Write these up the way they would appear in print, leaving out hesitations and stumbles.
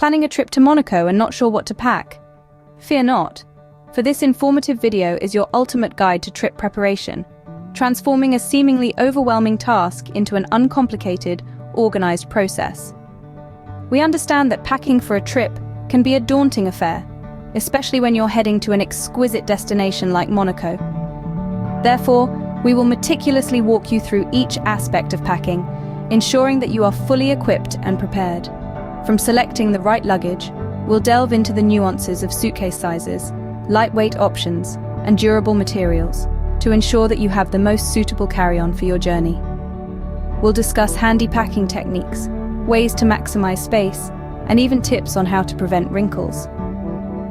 Planning a trip to Monaco and not sure what to pack? Fear not, for this informative video is your ultimate guide to trip preparation, transforming a seemingly overwhelming task into an uncomplicated, organized process. We understand that packing for a trip can be a daunting affair, especially when you're heading to an exquisite destination like Monaco. Therefore, we will meticulously walk you through each aspect of packing, ensuring that you are fully equipped and prepared. From selecting the right luggage, we'll delve into the nuances of suitcase sizes, lightweight options, and durable materials to ensure that you have the most suitable carry-on for your journey. We'll discuss handy packing techniques, ways to maximize space, and even tips on how to prevent wrinkles.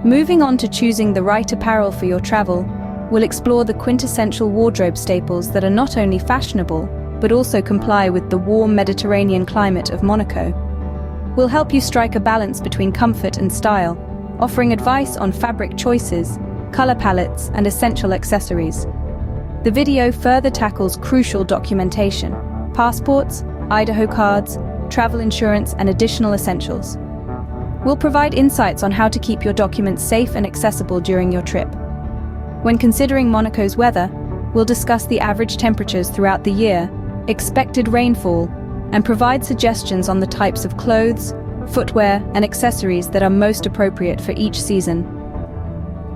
Moving on to choosing the right apparel for your travel, we'll explore the quintessential wardrobe staples that are not only fashionable, but also comply with the warm Mediterranean climate of Monaco. We'll help you strike a balance between comfort and style, offering advice on fabric choices, color palettes, and essential accessories. The video further tackles crucial documentation: passports, Idaho cards, travel insurance, and additional essentials. We'll provide insights on how to keep your documents safe and accessible during your trip. When considering Monaco's weather, we'll discuss the average temperatures throughout the year, expected rainfall, and provide suggestions on the types of clothes, footwear, and accessories that are most appropriate for each season.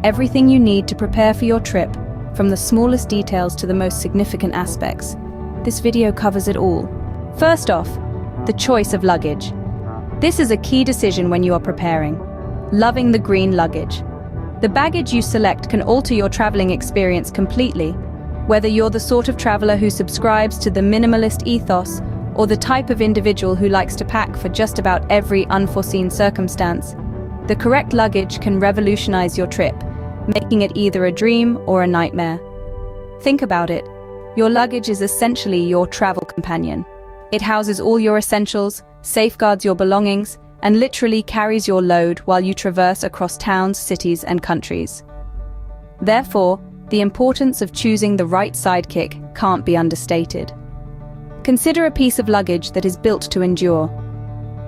Everything you need to prepare for your trip, from the smallest details to the most significant aspects. This video covers it all. First off, the choice of luggage. This is a key decision when you are preparing. Loving the green luggage. The baggage you select can alter your traveling experience completely, whether you're the sort of traveler who subscribes to the minimalist ethos or the type of individual who likes to pack for just about every unforeseen circumstance. The correct luggage can revolutionize your trip, making it either a dream or a nightmare. Think about it. Your luggage is essentially your travel companion. It houses all your essentials, safeguards your belongings, and literally carries your load while you traverse across towns, cities, and countries. Therefore, the importance of choosing the right sidekick can't be understated. Consider a piece of luggage that is built to endure.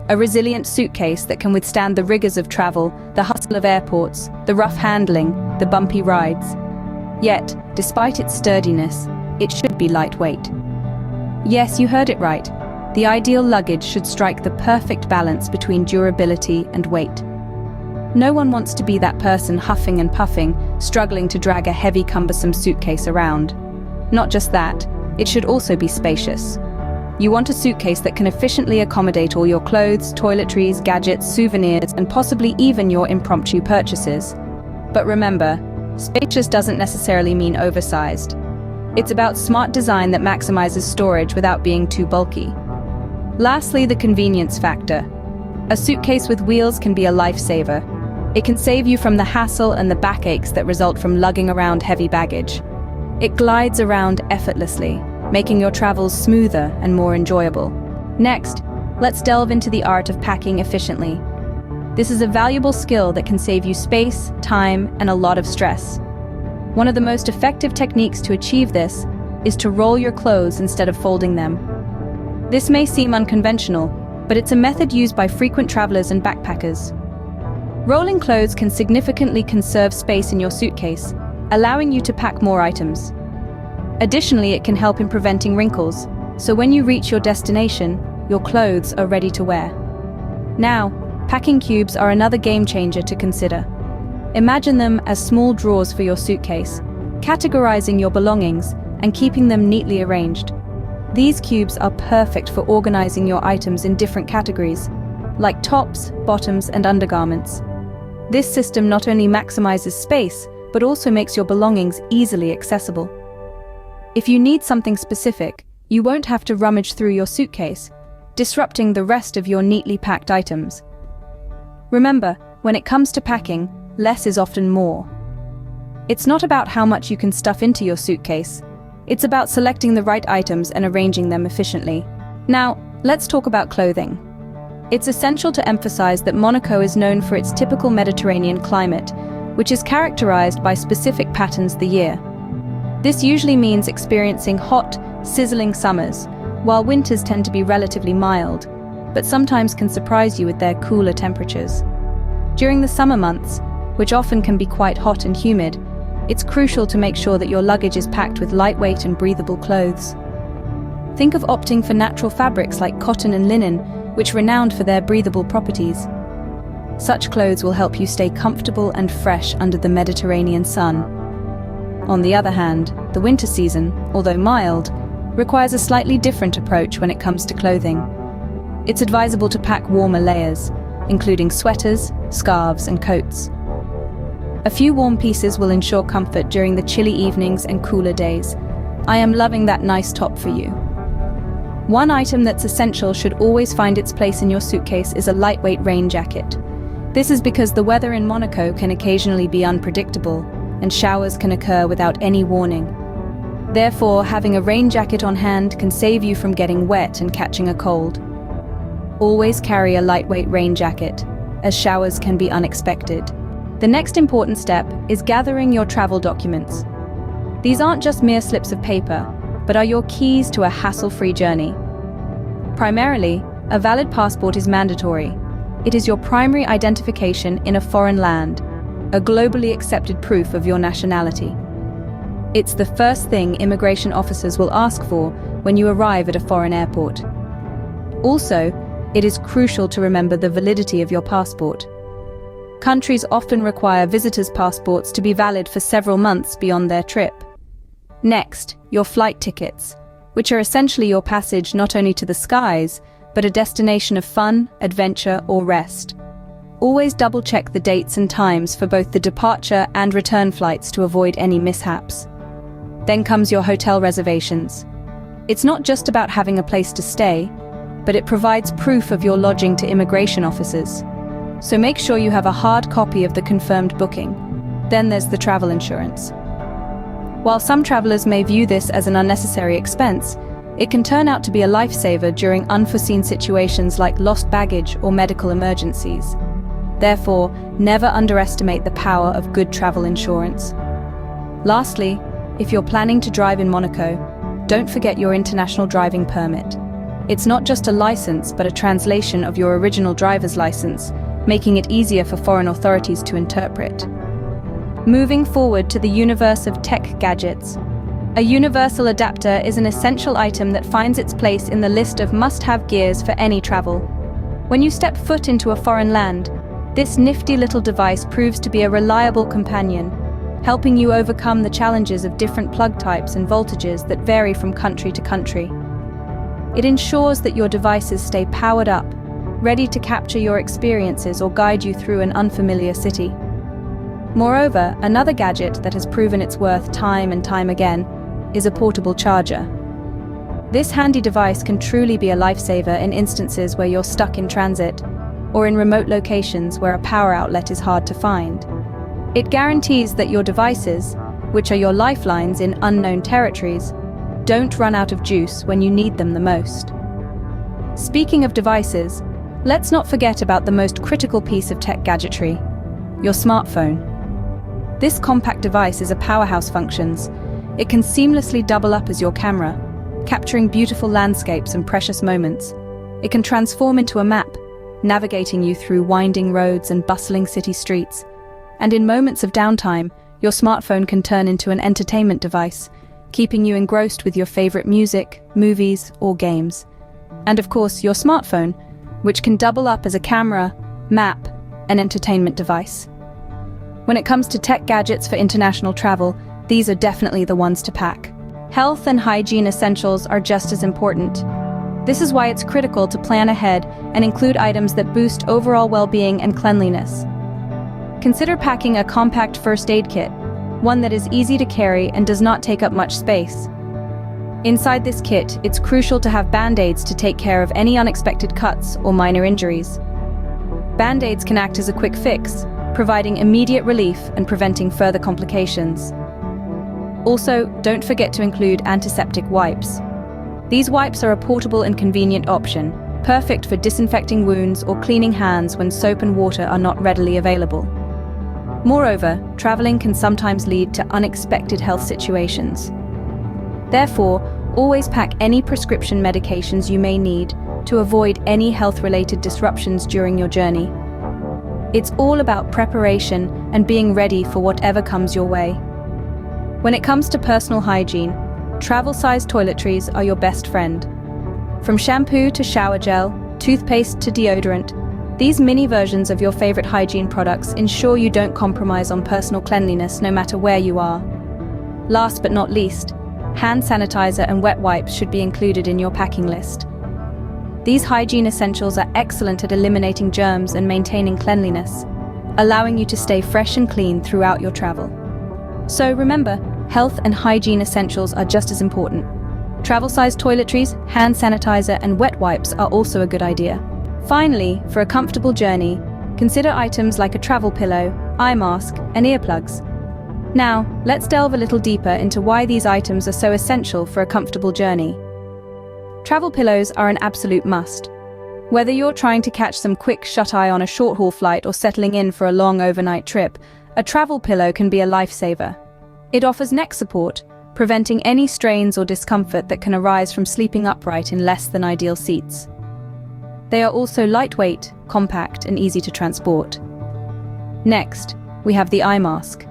A resilient suitcase that can withstand the rigors of travel, the hustle of airports, the rough handling, the bumpy rides. Yet, despite its sturdiness, it should be lightweight. Yes, you heard it right. The ideal luggage should strike the perfect balance between durability and weight. No one wants to be that person huffing and puffing, struggling to drag a heavy, cumbersome suitcase around. Not just that, it should also be spacious. You want a suitcase that can efficiently accommodate all your clothes, toiletries, gadgets, souvenirs, and possibly even your impromptu purchases. But remember, spacious doesn't necessarily mean oversized. It's about smart design that maximizes storage without being too bulky. Lastly, the convenience factor. A suitcase with wheels can be a lifesaver. It can save you from the hassle and the backaches that result from lugging around heavy baggage. It glides around effortlessly, making your travels smoother and more enjoyable. Next, let's delve into the art of packing efficiently. This is a valuable skill that can save you space, time, and a lot of stress. One of the most effective techniques to achieve this is to roll your clothes instead of folding them. This may seem unconventional, but it's a method used by frequent travelers and backpackers. Rolling clothes can significantly conserve space in your suitcase, allowing you to pack more items. Additionally, it can help in preventing wrinkles, so when you reach your destination, your clothes are ready to wear. Now, packing cubes are another game changer to consider. Imagine them as small drawers for your suitcase, categorizing your belongings and keeping them neatly arranged. These cubes are perfect for organizing your items in different categories, like tops, bottoms, and undergarments. This system not only maximizes space, but also makes your belongings easily accessible. If you need something specific, you won't have to rummage through your suitcase, disrupting the rest of your neatly packed items. Remember, when it comes to packing, less is often more. It's not about how much you can stuff into your suitcase. It's about selecting the right items and arranging them efficiently. Now, let's talk about clothing. It's essential to emphasize that Monaco is known for its typical Mediterranean climate, which is characterized by specific patterns the year. This usually means experiencing hot, sizzling summers, while winters tend to be relatively mild. but sometimes can surprise you with their cooler temperatures. During the summer months, which often can be quite hot and humid, it's crucial to make sure that your luggage is packed with lightweight and breathable clothes. Think of opting for natural fabrics like cotton and linen, which are renowned for their breathable properties. Such clothes will help you stay comfortable and fresh under the Mediterranean sun. On the other hand, the winter season, although mild, requires a slightly different approach when it comes to clothing. It's advisable to pack warmer layers, including sweaters, scarves, and coats. A few warm pieces will ensure comfort during the chilly evenings and cooler days. I am loving that nice top for you. One item that's essential should always find its place in your suitcase is a lightweight rain jacket. This is because the weather in Monaco can occasionally be unpredictable, and showers can occur without any warning. Therefore, having a rain jacket on hand can save you from getting wet and catching a cold. Always carry a lightweight rain jacket, as showers can be unexpected. The next important step is gathering your travel documents. These aren't just mere slips of paper, but are your keys to a hassle-free journey. Primarily, a valid passport is mandatory. It is your primary identification in a foreign land, a globally accepted proof of your nationality. It's the first thing immigration officers will ask for when you arrive at a foreign airport. Also, it is crucial to remember the validity of your passport. Countries often require visitors' passports to be valid for several months beyond their trip. Next, your flight tickets, which are essentially your passage not only to the skies, but a destination of fun, adventure, or rest. Always double-check the dates and times for both the departure and return flights to avoid any mishaps. Then comes your hotel reservations. It's not just about having a place to stay, but it provides proof of your lodging to immigration officers. So make sure you have a hard copy of the confirmed booking. Then there's the travel insurance. While some travelers may view this as an unnecessary expense, it can turn out to be a lifesaver during unforeseen situations like lost baggage or medical emergencies. Therefore, never underestimate the power of good travel insurance. Lastly, if you're planning to drive in Monaco, don't forget your international driving permit. It's not just a license, but a translation of your original driver's license, making it easier for foreign authorities to interpret. Moving forward to the universe of tech gadgets. A universal adapter is an essential item that finds its place in the list of must-have gears for any travel. When you step foot into a foreign land, this nifty little device proves to be a reliable companion, helping you overcome the challenges of different plug types and voltages that vary from country to country. It ensures that your devices stay powered up, ready to capture your experiences or guide you through an unfamiliar city. Moreover, another gadget that has proven its worth time and time again is a portable charger. This handy device can truly be a lifesaver in instances where you're stuck in transit or in remote locations where a power outlet is hard to find. It guarantees that your devices, which are your lifelines in unknown territories, don't run out of juice when you need them the most. Speaking of devices, let's not forget about the most critical piece of tech gadgetry, your smartphone. This compact device is a powerhouse functions. It can seamlessly double up as your camera, capturing beautiful landscapes and precious moments. It can transform into a map, navigating you through winding roads and bustling city streets. And in moments of downtime, your smartphone can turn into an entertainment device, keeping you engrossed with your favorite music, movies, or games. And of course, your smartphone, which can double up as a camera, map, and entertainment device. When it comes to tech gadgets for international travel, these are definitely the ones to pack. Health and hygiene essentials are just as important. This is why it's critical to plan ahead and include items that boost overall well-being and cleanliness. Consider packing a compact first aid kit, one that is easy to carry and does not take up much space. Inside this kit, it's crucial to have band-aids to take care of any unexpected cuts or minor injuries. Band-aids can act as a quick fix, providing immediate relief and preventing further complications. Also, don't forget to include antiseptic wipes. These wipes are a portable and convenient option, perfect for disinfecting wounds or cleaning hands when soap and water are not readily available. Moreover, traveling can sometimes lead to unexpected health situations. Therefore, always pack any prescription medications you may need, to avoid any health-related disruptions during your journey. It's all about preparation and being ready for whatever comes your way. When it comes to personal hygiene, travel-sized toiletries are your best friend. From shampoo to shower gel, toothpaste to deodorant, these mini versions of your favorite hygiene products ensure you don't compromise on personal cleanliness no matter where you are. Last but not least, hand sanitizer and wet wipes should be included in your packing list. These hygiene essentials are excellent at eliminating germs and maintaining cleanliness, allowing you to stay fresh and clean throughout your travel. So remember, health and hygiene essentials are just as important. Travel-sized toiletries, hand sanitizer, and wet wipes are also a good idea. Finally, for a comfortable journey, consider items like a travel pillow, eye mask, and earplugs. Now, let's delve a little deeper into why these items are so essential for a comfortable journey. Travel pillows are an absolute must. Whether you're trying to catch some quick shut-eye on a short-haul flight or settling in for a long overnight trip, a travel pillow can be a lifesaver. It offers neck support, preventing any strains or discomfort that can arise from sleeping upright in less than ideal seats. They are also lightweight, compact, and easy to transport. Next, we have the eye mask.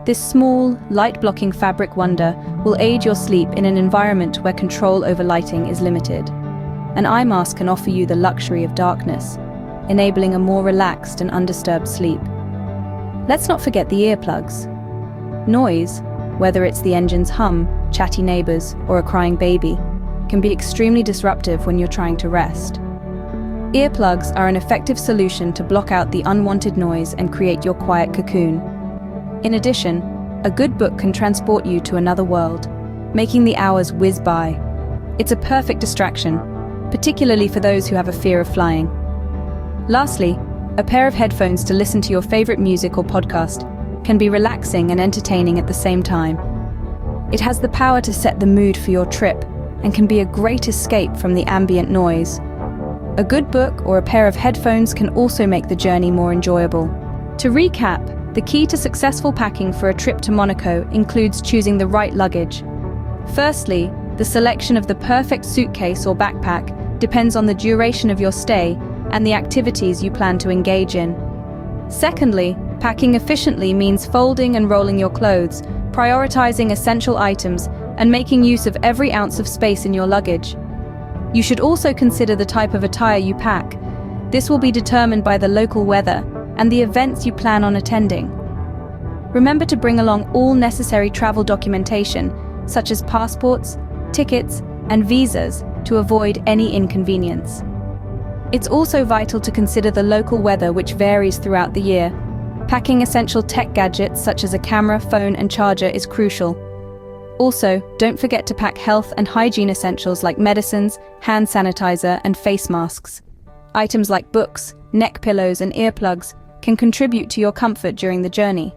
This small, light-blocking fabric wonder will aid your sleep in an environment where control over lighting is limited. An eye mask can offer you the luxury of darkness, enabling a more relaxed and undisturbed sleep. Let's not forget the earplugs. Noise, whether it's the engine's hum, chatty neighbors, or a crying baby, can be extremely disruptive when you're trying to rest. Earplugs are an effective solution to block out the unwanted noise and create your quiet cocoon. In addition, a good book can transport you to another world, making the hours whiz by. It's a perfect distraction, particularly for those who have a fear of flying. Lastly, a pair of headphones to listen to your favorite music or podcast can be relaxing and entertaining at the same time. It has the power to set the mood for your trip and can be a great escape from the ambient noise. A good book or a pair of headphones can also make the journey more enjoyable. To recap, the key to successful packing for a trip to Monaco includes choosing the right luggage. Firstly, the selection of the perfect suitcase or backpack depends on the duration of your stay and the activities you plan to engage in. Secondly, packing efficiently means folding and rolling your clothes, prioritizing essential items, and making use of every ounce of space in your luggage. You should also consider the type of attire you pack. This will be determined by the local weather and the events you plan on attending. Remember to bring along all necessary travel documentation, such as passports, tickets, and visas, to avoid any inconvenience. It's also vital to consider the local weather, which varies throughout the year. Packing essential tech gadgets such as a camera, phone, and charger is crucial. Also, don't forget to pack health and hygiene essentials like medicines, hand sanitizer, and face masks. Items like books, neck pillows, and earplugs can contribute to your comfort during the journey.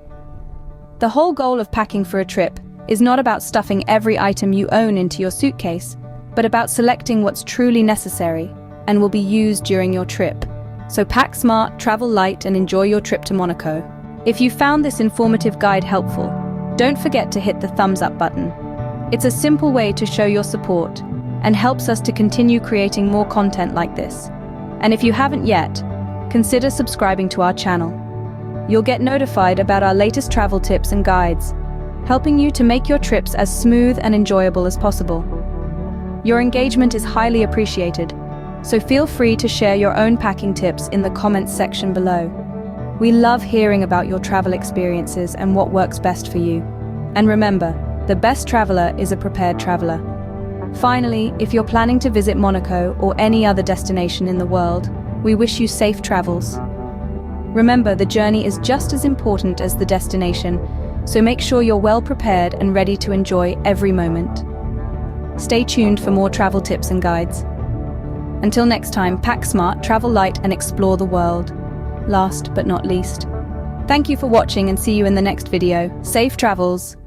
The whole goal of packing for a trip is not about stuffing every item you own into your suitcase, but about selecting what's truly necessary and will be used during your trip. So pack smart, travel light, and enjoy your trip to Monaco. If you found this informative guide helpful, don't forget to hit the thumbs up button. It's a simple way to show your support and helps us to continue creating more content like this. And if you haven't yet, consider subscribing to our channel. You'll get notified about our latest travel tips and guides, helping you to make your trips as smooth and enjoyable as possible. Your engagement is highly appreciated, so feel free to share your own packing tips in the comments section below. We love hearing about your travel experiences and what works best for you. And remember, the best traveler is a prepared traveler. Finally, if you're planning to visit Monaco or any other destination in the world, we wish you safe travels. Remember, the journey is just as important as the destination, so make sure you're well prepared and ready to enjoy every moment. Stay tuned for more travel tips and guides. Until next time, pack smart, travel light, and explore the world. Last but not least, thank you for watching and see you in the next video. Safe travels!